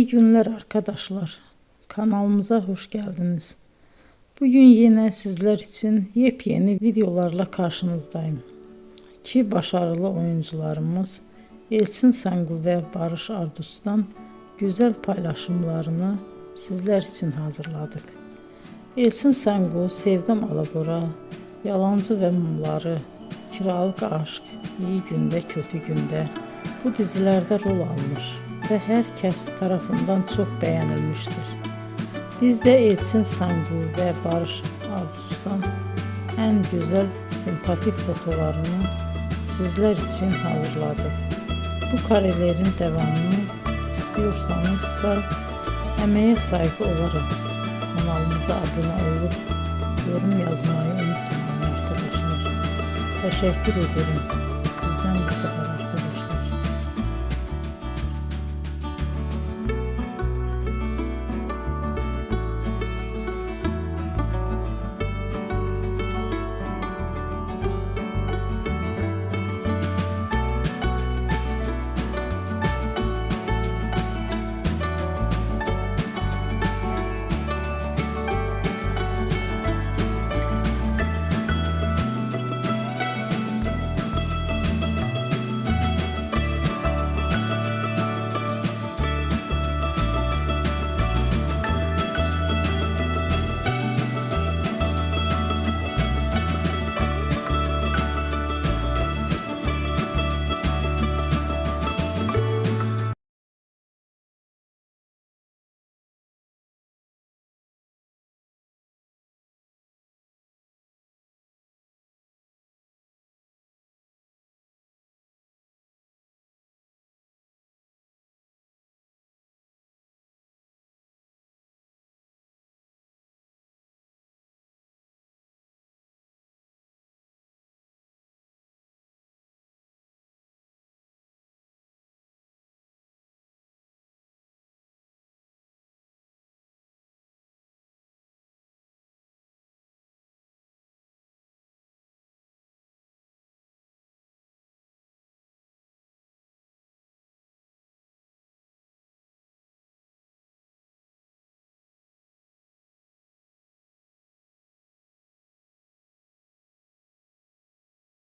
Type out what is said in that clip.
İyi günler arkadaşlar. Kanalımıza hoş geldiniz. Bugün yine sizler için yepyeni videolarla karşınızdayım. İki başarılı oyuncularımız Elçin Sangu ve Barış Ardus'tan güzel paylaşımlarını sizler için hazırladık. Elçin Sangu, Sevdim Alabora, Yalancı ve Mumları, Kiralık Aşk, İyi Günde Kötü Günde bu dizilerde rol almış ve herkes tarafından çok beğenilmiştir. Biz de Elçin Sangu ve Barış Ardus'tan en güzel sempatik fotolarını sizler için hazırladık. Bu karelerin devamını istiyorsanızsa emeğe saygı olarak kanalımıza abone olup yorum yazmayı unutmayın arkadaşlar. Teşekkür ederim.